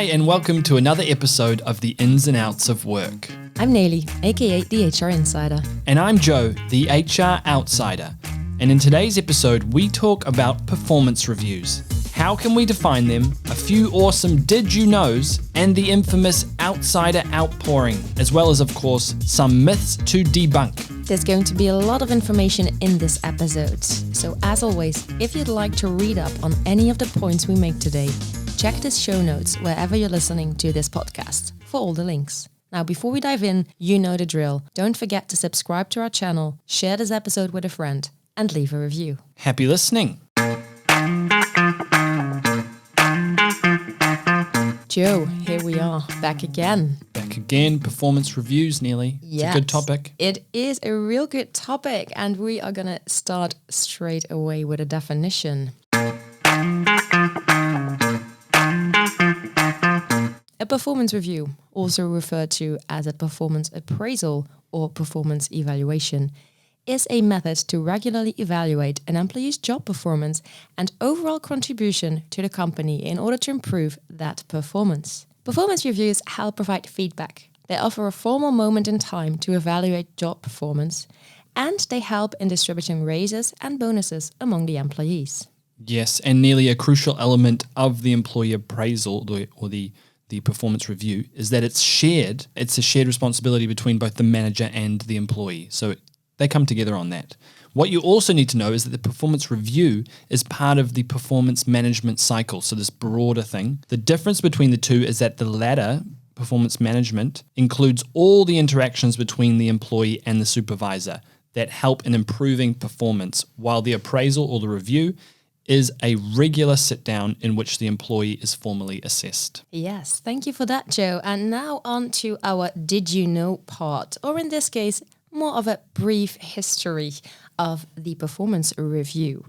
Hi, and welcome to another episode of The Ins and Outs of Work. I'm Nelly, aka the HR Insider. And I'm Joe, the HR Outsider. And in today's episode, we talk about performance reviews. How can we define them, a few awesome did you knows, and the infamous Outsider Outpouring, as well as, of course, some myths to debunk. There's going to be a lot of information in this episode. So as always, if you'd like to read up on any of the points we make today, check the show notes wherever you're listening to this podcast for all the links. Now, before we dive in, you know the drill. Don't forget to subscribe to our channel, share this episode with a friend, and leave a review. Happy listening. Joe, here we are, back again. Back again, performance reviews, Neely. Yes, it's a good topic. It is a real good topic, and we are going to start straight away with a definition. A performance review, also referred to as a performance appraisal or performance evaluation, is a method to regularly evaluate an employee's job performance and overall contribution to the company in order to improve that performance. Performance reviews help provide feedback. They offer a formal moment in time to evaluate job performance, and they help in distributing raises and bonuses among the employees. Yes, and nearly a crucial element of the employee appraisal or the performance review is that it's shared. It's a shared responsibility between both the manager and the employee. So they come together on that. What you also need to know is that the performance review is part of the performance management cycle, so this broader thing. The difference between the two is that the latter, performance management, includes all the interactions between the employee and the supervisor that help in improving performance, while the appraisal or the review is a regular sit-down in which the employee is formally assessed. Yes, thank you for that, Joe. And now on to our Did You Know part, or in this case, more of a brief history of the performance review.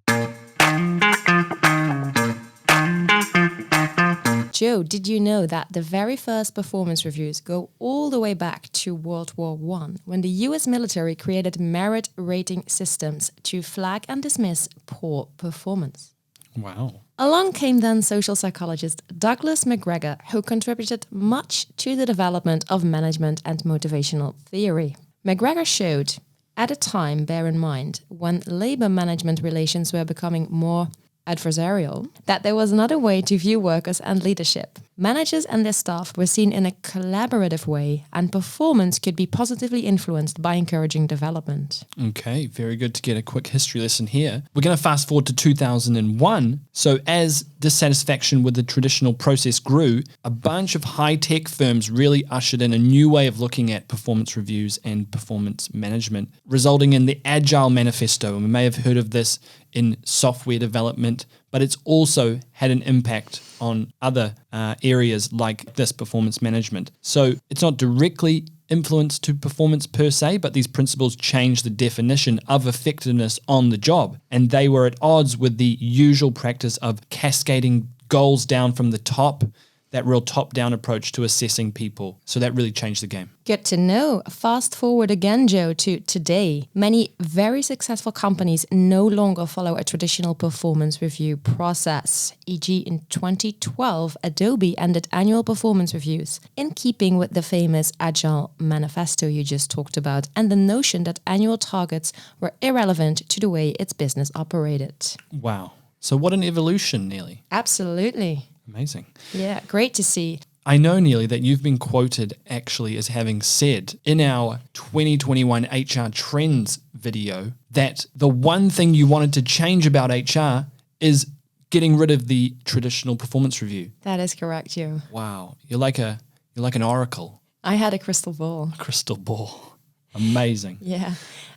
Joe, did you know that the very first performance reviews go all the way back to World War I, when the US military created merit rating systems to flag and dismiss poor performance? Wow. Along came then social psychologist Douglas McGregor, who contributed much to the development of management and motivational theory. McGregor showed, at a time, bear in mind, when labor management relations were becoming more adversarial, that there was another way to view workers and leadership. Managers and their staff were seen in a collaborative way, and performance could be positively influenced by encouraging development. Okay, very good to get a quick history lesson here. We're going to fast forward to 2001. So as dissatisfaction with the traditional process grew, a bunch of high-tech firms really ushered in a new way of looking at performance reviews and performance management, resulting in the Agile Manifesto. And we may have heard of this in software development, but it's also had an impact on other areas like this performance management. So it's not directly influenced to performance per se, but these principles change the definition of effectiveness on the job. And they were at odds with the usual practice of cascading goals down from the top, that real top-down approach to assessing people. So that really changed the game. Good to know. Fast forward again, Joe, to today. Many very successful companies no longer follow a traditional performance review process. E.g., in 2012, Adobe ended annual performance reviews, in keeping with the famous Agile Manifesto you just talked about, and the notion that annual targets were irrelevant to the way its business operated. Wow. So what an evolution, Neely. Absolutely. Amazing. Yeah, great to see. I know, Neely, that you've been quoted actually as having said in our 2021 HR Trends video that the one thing you wanted to change about HR is getting rid of the traditional performance review. That is correct, Joe. Wow. You're like an oracle. I had a crystal ball. Crystal ball. Amazing. Yeah.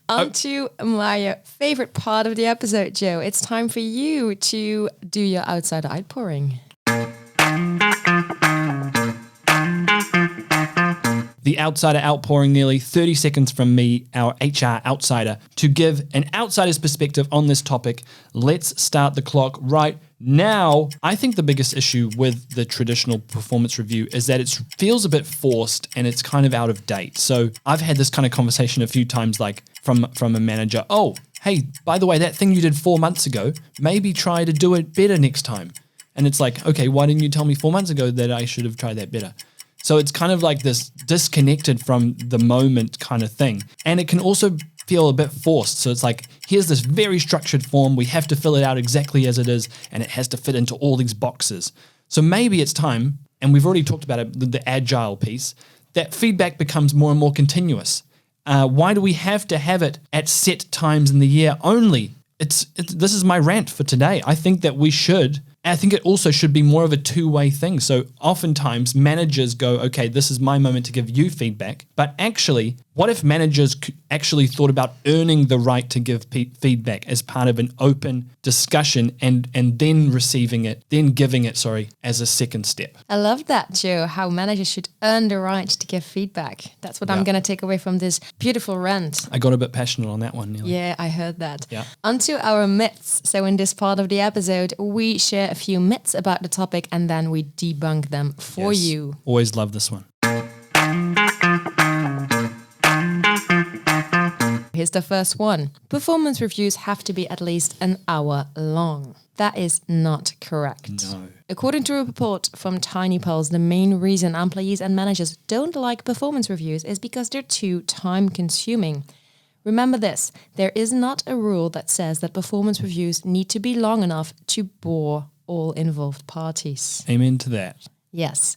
On to my favorite part of the episode, Joe. It's time for you to do your Outsider Outpouring. The Outsider Outpouring, nearly 30 seconds from me, our HR outsider, to give an outsider's perspective on this topic. Let's start the clock right now. I think the biggest issue with the traditional performance review is that it feels a bit forced and it's kind of out of date. So I've had this kind of conversation a few times, like from a manager. Oh, hey, by the way, that thing you did 4 months ago, maybe try to do it better next time. And it's like, okay, why didn't you tell me 4 months ago that I should have tried that better? So it's kind of like this disconnected from the moment kind of thing. And it can also feel a bit forced. So it's like, here's this very structured form. We have to fill it out exactly as it is, and it has to fit into all these boxes. So maybe it's time, and we've already talked about it, the agile piece, that feedback becomes more and more continuous. Why do we have to have it at set times in the year only? This is my rant for today. I think that we should. I think it also should be more of a two-way thing. So oftentimes managers go, okay, this is my moment to give you feedback. But actually, what if managers actually thought about earning the right to give feedback as part of an open discussion and then receiving it, then giving it, as a second step? I love that, Joe, how managers should earn the right to give feedback. That's what I'm going to take away from this beautiful rant. I got a bit passionate on that one, Neely. Yeah, I heard that. Yeah. Onto our myths. So in this part of the episode, we share a few myths about the topic and then we debunk them for you. Always love this one. Here's the first one. Performance reviews have to be at least an hour long. That is not correct. No. According to a report from Tiny Pulse, the main reason employees and managers don't like performance reviews is because they're too time-consuming. Remember this, there is not a rule that says that performance reviews need to be long enough to bore all involved parties. Amen to that. Yes.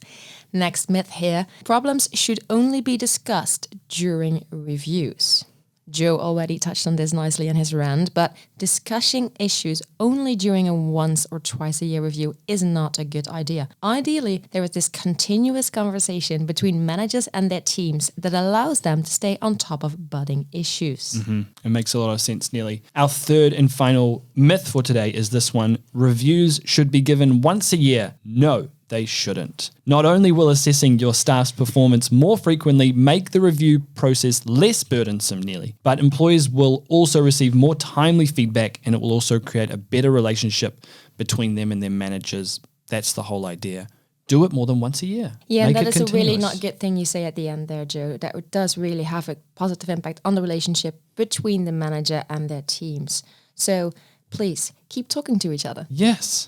Next myth here. Problems should only be discussed during reviews. Joe already touched on this nicely in his rant, but discussing issues only during a once or twice a year review is not a good idea. Ideally, there is this continuous conversation between managers and their teams that allows them to stay on top of budding issues. Mm-hmm. It makes a lot of sense, Neely. Our third and final myth for today is this one. Reviews should be given once a year. No, they shouldn't. Not only will assessing your staff's performance more frequently make the review process less burdensome, Neely, but employees will also receive more timely feedback and it will also create a better relationship between them and their managers. That's the whole idea. Do it more than once a year. Yeah, Make and that it is a really continuous. not good thing you say at the end there, Joe. That does really have a positive impact on the relationship between the manager and their teams. So please keep talking to each other. Yes.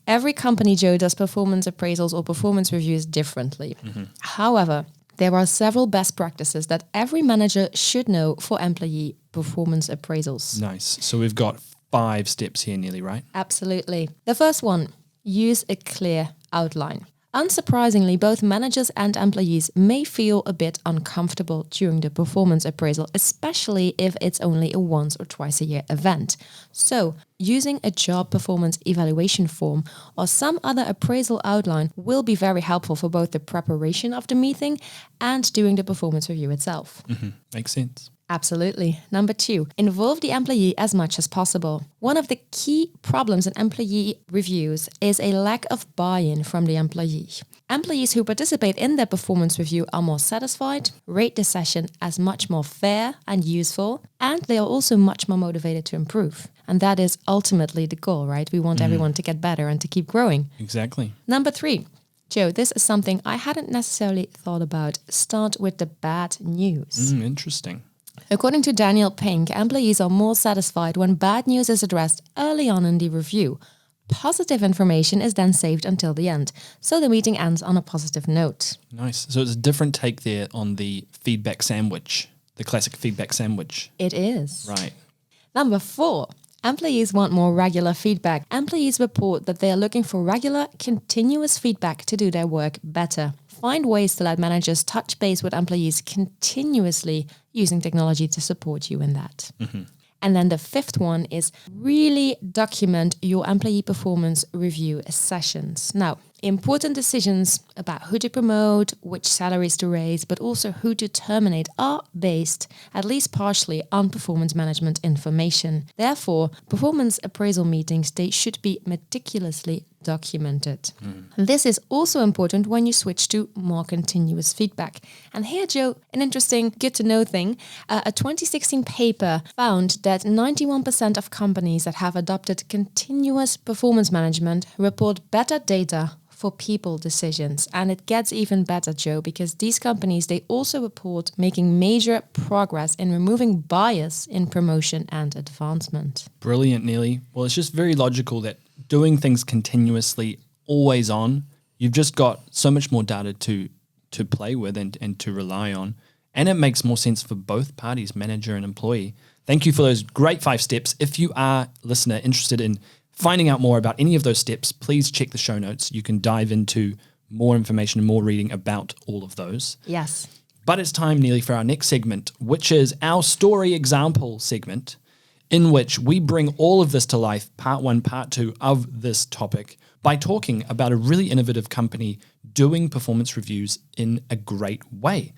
Every company, Joe, does performance appraisals or performance reviews differently. Mm-hmm. However, there are several best practices that every manager should know for employee performance appraisals. Nice. So we've got 5 steps here, Neely, right? Absolutely. The first one, use a clear outline. Unsurprisingly, both managers and employees may feel a bit uncomfortable during the performance appraisal, especially if it's only a once or twice a year event. So, using a job performance evaluation form or some other appraisal outline will be very helpful for both the preparation of the meeting and doing the performance review itself. Mm-hmm. Makes sense. Absolutely. Number 2, involve the employee as much as possible. One of the key problems in employee reviews is a lack of buy-in from the employee. Employees who participate in their performance review are more satisfied, rate the session as much more fair and useful, and they are also much more motivated to improve. And that is ultimately the goal, right? We want everyone to get better and to keep growing. Exactly. Number 3, Joe, this is something I hadn't necessarily thought about. Start with the bad news. Interesting. According to Daniel Pink, employees are more satisfied when bad news is addressed early on in the review. Positive information is then saved until the end, so the meeting ends on a positive note. Nice. So it's a different take there on the feedback sandwich, the classic feedback sandwich. It is. Right. Number 4. Employees want more regular feedback. Employees report that they are looking for regular, continuous feedback to do their work better. Find ways to let managers touch base with employees continuously using technology to support you in that. Mm-hmm. And then the 5th one is really document your employee performance review sessions. Now, important decisions about who to promote, which salaries to raise, but also who to terminate are based, at least partially, on performance management information. Therefore, performance appraisal meetings, they should be meticulously documented. This is also important when you switch to more continuous feedback. And here, Joe, an interesting good to know thing. A 2016 paper found that 91% of companies that have adopted continuous performance management report better data for people decisions. And it gets even better, Joe, because these companies, they also report making major progress in removing bias in promotion and advancement. Brilliant, Neely. Well, it's just very logical that doing things continuously, always on, you've just got so much more data to play with and to rely on. And it makes more sense for both parties, manager and employee. Thank you for those great 5 steps. If you are, listener, interested in finding out more about any of those steps, please check the show notes. You can dive into more information and more reading about all of those. Yes. But it's time, Neely, for our next segment, which is our story example segment, in which we bring all of this to life, part 1, part 2 of this topic, by talking about a really innovative company doing performance reviews in a great way.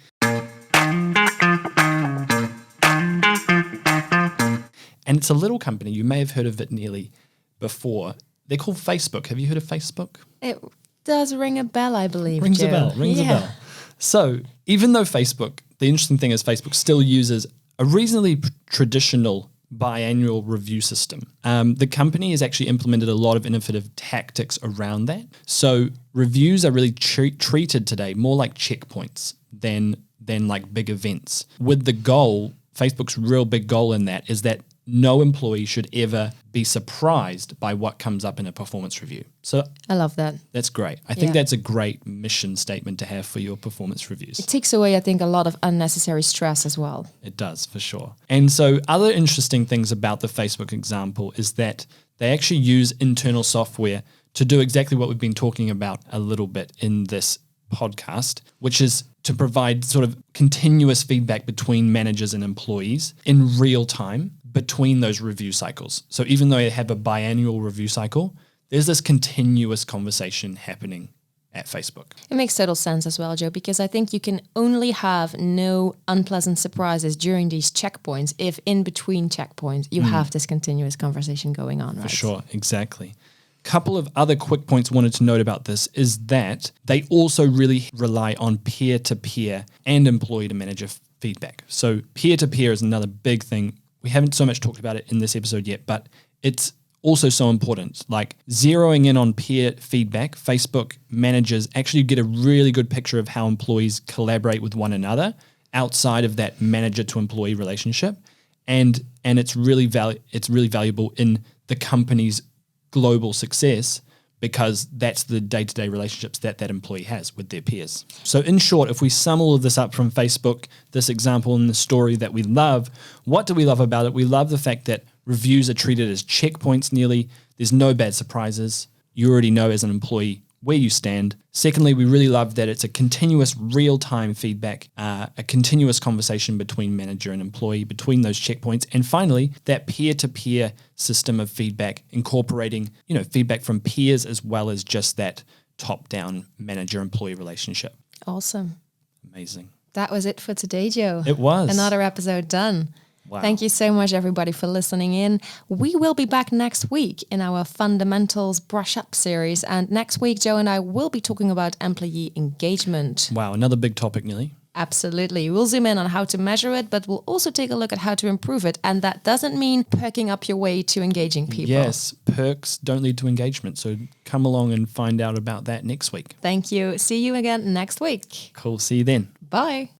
And it's a little company. You may have heard of it, Neely, before. They're called Facebook. Have you heard of Facebook? It does ring a bell, I believe. Rings Joe. a bell. Rings a bell. So even though Facebook, the interesting thing is Facebook still uses a reasonably traditional biannual review system, the company has actually implemented a lot of innovative tactics around that. So reviews are really treated today more like checkpoints than like big events. With the goal, Facebook's real big goal in that is that no employee should ever be surprised by what comes up in a performance review. So I love that. That's great. I think that's a great mission statement to have for your performance reviews. It takes away, I think, a lot of unnecessary stress as well. It does, for sure. And so other interesting things about the Facebook example is that they actually use internal software to do exactly what we've been talking about a little bit in this podcast, which is to provide sort of continuous feedback between managers and employees in real time between those review cycles. So even though they have a biannual review cycle, there's this continuous conversation happening at Facebook. It makes total sense as well, Joe, because I think you can only have no unpleasant surprises during these checkpoints if in between checkpoints you have this continuous conversation going on, right? For sure, exactly. Couple of other quick points wanted to note about this is that they also really rely on peer-to-peer and employee-to-manager feedback. So peer-to-peer is another big thing. We haven't so much talked about it in this episode yet, but it's also so important. Like zeroing in on peer feedback, Facebook managers actually get a really good picture of how employees collaborate with one another outside of that manager-to-employee relationship, and it's really valuable in the company's global success because that's the day-to-day relationships that employee has with their peers. So in short, if we sum all of this up from Facebook, this example and the story that we love, what do we love about it? We love the fact that reviews are treated as checkpoints nearly. There's no bad surprises. You already know as an employee where you stand. Secondly, we really love that it's a continuous real-time feedback, a continuous conversation between manager and employee between those checkpoints. And finally, that peer-to-peer system of feedback, incorporating, feedback from peers as well as just that top-down manager-employee relationship. Awesome. Amazing. That was it for today, Joe. It was. Another episode done. Wow. Thank you so much, everybody, for listening in. We will be back next week in our Fundamentals Brush Up series. And next week, Joe and I will be talking about employee engagement. Wow, another big topic, Neely. Absolutely. We'll zoom in on how to measure it, but we'll also take a look at how to improve it. And that doesn't mean perking up your way to engaging people. Yes, perks don't lead to engagement. So come along and find out about that next week. Thank you. See you again next week. Cool. See you then. Bye.